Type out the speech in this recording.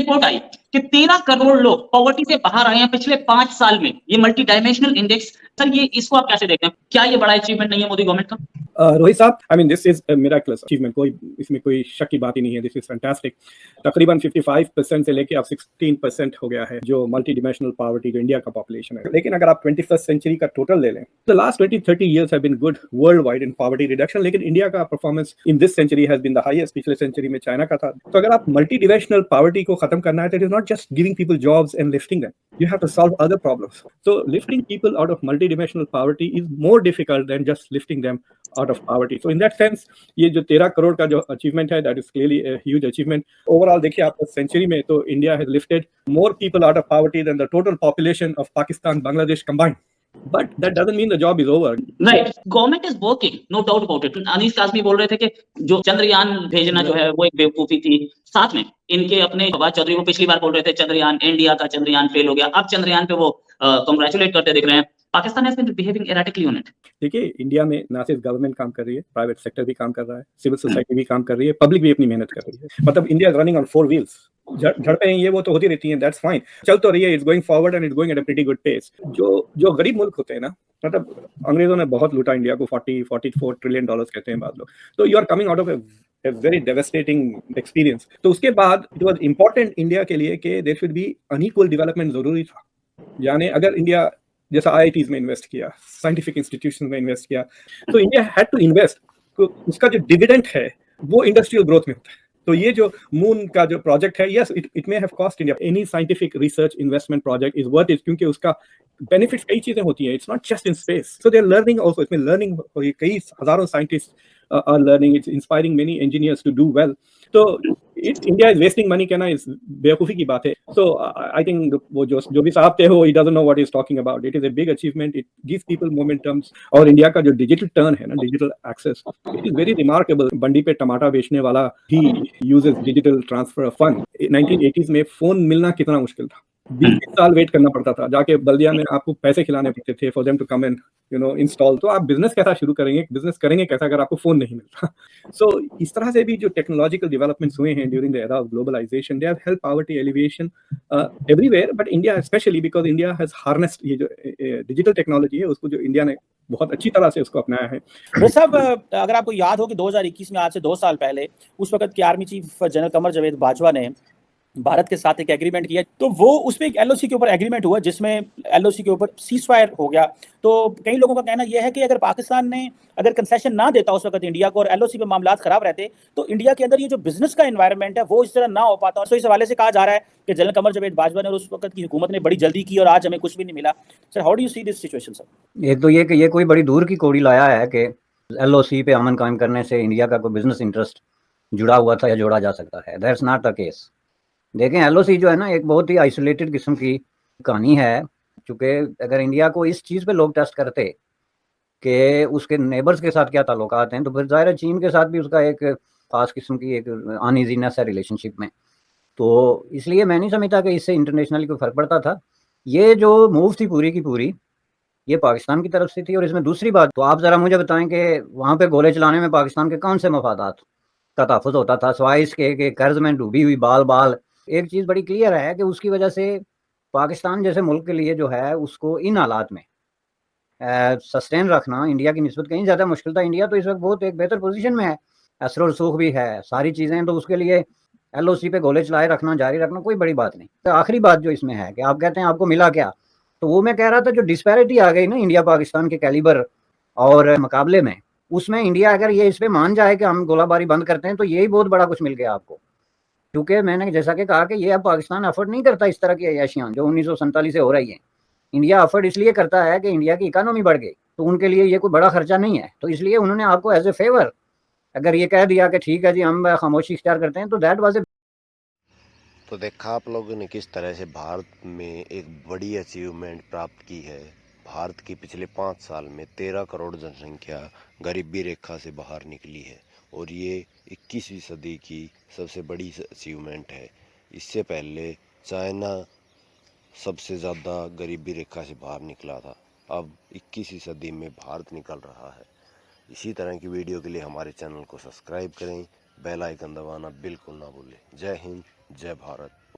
Report आई कि 13 करोड़ लोग poverty से बाहर आए हैं पिछले 5 साल में। ये मल्टी डायमेंशनल इंडेक्स, सर ये इसको आप कैसे देखते हैं? क्या ये बड़ा अचीवमेंट नहीं है मोदी गवर्नमेंट का? रोहित साहब, I mean this is miraculous achievement, कोई इसमें कोई शक की बात ही नहीं है। This is fantastic. तकरीबन 55% से लेके अब 16% हो गया है जो मल्टी डिमेंशनल पॉवर्टी जो इंडिया का पॉपुलेशन है। लेकिन अगर आप 21st सेंचुरी का टोटल ले लें तो last 20-30 years have been good world wide in poverty reduction, लेकिन इंडिया का performance in this century has been the highest. पिछले सेंचुरी में चाइना का था। तो अगर आप मल्टी डिमेंशनल पॉवर्टी को खत्म करना है तो it is not just giving people jobs and lifting them, you have to solve other problems. So lifting people out of multidimensional poverty is more difficult than just lifting them out of poverty. So in that sense, ये जो 13 करोड़ का जो achievement है, that is clearly a huge achievement. Overall देखिए आप century में तो India has lifted more people out of poverty than the total population of Pakistan, Bangladesh combined. But that doesn't mean the job is over. Right. Government is working, no doubt about it. Anees Kazmi बोल रहे थे कि जो चंद्रयान भेजना जो है वो एक बेवकूफी थी। साथ में इनके अपने फवाद चौधरी वो पिछली बार बोल रहे थे चंद्रयान इंडिया का चंद्रयान फेल हो गया। अब चंद्रयान पे वो कांग्रेचुलेट करते दिख रहे हैं। Pakistan has been behaving erratically on it. देखिए इंडिया में ना सिर्फ गवर्नमेंट काम कर रही है, प्राइवेट सेक्टर भी काम कर रहा है, सिविल सोसाइटी भी काम कर रही है, पब्लिक भी अपनी मेहनत कर रही है। मतलब India is running on 4 wheels. झड़पें ये वो तो होती रहती हैं, दैट्स फाइन, चल तो रही है, it's going forward and it's going at a pretty good pace. जो गरीब मुल्क होते हैं ना, मतलब अंग्रेजों ने बहुत लूटा इंडिया को, 44 ट्रिलियन डॉलर्स कहते हैं बाद लोग। तो you are coming out of a very devastating experience. तो उसके बाद it was important इंडिया के लिए कि there should be unequal development जरूरी था। यानी अगर इंडिया जैसा IITs में इन्वेस्ट किया, साइंटिफिक इंस्टीट्यूशन में इन्वेस्ट किया, तो इंडिया हैड टू इन्वेस्ट, उसका जो डिविडेंड है वो इंडस्ट्रियल ग्रोथ में होता है। तो ये जो मून का जो प्रोजेक्ट है, yes it may have cost India, any scientific research investment project is worth it, क्योंकि उसका बेनिफिट्स कई चीजें होती हैं, it's not just in space. So they are learning also, इसमें लर्निंग, कई हजारों scientist are learning, it's inspiring many engineers to do well. So India is wasting money कहना इस बेवकूफ़ी की बात है। So I think वो जो भी साहब थे वो he doesn't know what he's talking about. It is a big achievement. It gives people momentums. और इंडिया का जो डिजिटल टर्न है ना, digital access, it is very remarkable. बंडी पे टमाटर बेचने वाला ही uses digital transfer of fund. 1980s में फोन मिलना कितना मुश्किल था, 20 साल वेट करना पड़ता था, जाके बल्दिया में आपको पैसे खिलाने पड़ते थे for them to come and install. तो आप बिजनेस कैसा शुरू करेंगे, बिजनेस करेंगे कैसा अगर आपको फोन नहीं मिलता? सो इस तरह से भी जो टेक्नोलॉजिकल डेवलपमेंट्स हुए हैं during the era of globalization, they have help poverty elevation everywhere, but India specially because India has harnessed ये जो डिजिटल टेक्नोलॉजी है उसको, जो इंडिया ने बहुत अच्छी तरह से उसको अपनाया है। तो साहब अगर आपको याद हो कि 2021 में, आज से 2 साल पहले, उस वक्त के army chief general Qamar Javed Bajwa ने भारत के साथ एक एग्रीमेंट किया, तो वो उसमें एक एलओसी के ऊपर एग्रीमेंट हुआ जिसमें एलओसी के ऊपर सीजफायर हो गया। तो कई लोगों का कहना यह है कि अगर पाकिस्तान ने अगर कंसेशन ना देता उस वक्त इंडिया को और एलओसी पे मामलात खराब रहते तो इंडिया के अंदर ये जो बिजनेस का एनवायरनमेंट है वो इस तरह ना हो पाता। और इस हवाले से कहा जा रहा है कि जनरल कमर जावेद बाजवा ने और उस वक्त की हुकूमत ने बड़ी जल्दी की और आज हमें कुछ भी नहीं मिला। Sir how do you see this situation? Sir एक तो ये कि ये कोई बड़ी दूर की कौड़ी लाया है कि एलओसी पे अमन कायम करने से इंडिया का कोई बिजनेस इंटरेस्ट जुड़ा हुआ था या जोड़ा जा सकता है। That's not the case. देखें एलओसी जो है ना एक बहुत ही आइसोलेटेड किस्म की कहानी है, क्योंकि अगर इंडिया को इस चीज़ पे लोग टेस्ट करते कि उसके नेबर्स के साथ क्या ताल्लुकात हैं, तो फिर ज़ाहिर है चीन के साथ भी उसका एक ख़ास किस्म की एक अनईजीनेस है रिलेशनशिप में। तो इसलिए मैं नहीं समझता कि इससे इंटरनेशनली कोई फ़र्क पड़ता था। ये जो मूव थी पूरी की पूरी ये पाकिस्तान की तरफ से थी। और इसमें दूसरी बात, तो आप ज़रा मुझे बताएं कि वहाँ पे गोले चलाने में पाकिस्तान के कौन से मफादात का तहफ़्फ़ुज़ होता था, सिवाय इसके कि कर्ज़ में डूबी हुई बाल बाल। एक चीज़ बड़ी क्लियर है कि उसकी वजह से पाकिस्तान जैसे मुल्क के लिए जो है उसको इन हालात में सस्टेन रखना इंडिया की निस्बत कहीं ज़्यादा मुश्किल था। इंडिया तो इस वक्त बहुत एक बेहतर पोजीशन में है, असर और रसूख भी है, सारी चीज़ें, तो उसके लिए एलओसी पे गोले चलाए रखना, जारी रखना कोई बड़ी बात नहीं। तो आखिरी बात जो इसमें है कि आप कहते हैं आपको मिला क्या, तो वो मैं कह रहा था जो डिस्पैरिटी आ गई ना इंडिया पाकिस्तान के कैलिबर और मुकाबले में, उसमें इंडिया अगर ये इस पर मान जाए कि हम गोलाबारी बंद करते हैं तो यही बहुत बड़ा कुछ मिल गया आपको। क्योंकि मैंने जैसा कि कहा कि ये अब पाकिस्तान अफोर्ड नहीं करता इस तरह की अय्याशियाँ जो 1947 से हो रही हैं। इंडिया अफोर्ड इसलिए करता है कि इंडिया की इकोनॉमी बढ़ गई, तो उनके लिए ये कोई बड़ा खर्चा नहीं है। तो इसलिए उन्होंने आपको एज ए फेवर अगर ये कह दिया कि ठीक है जी हम खामोशी इख्तियार करते हैं, तो दैट वाज ए। तो देखा आप लोगों ने किस तरह से भारत में एक बड़ी अचीवमेंट प्राप्त की है। भारत की पिछले 5 साल में 13 करोड़ जनसंख्या गरीबी रेखा से बाहर निकली है और ये 21वीं सदी की सबसे बड़ी अचीवमेंट है। इससे पहले चाइना सबसे ज़्यादा गरीबी रेखा से बाहर निकला था, अब 21वीं सदी में भारत निकल रहा है। इसी तरह की वीडियो के लिए हमारे चैनल को सब्सक्राइब करें, बेल आइकन दबाना बिल्कुल ना भूलें। जय हिंद, जय भारत।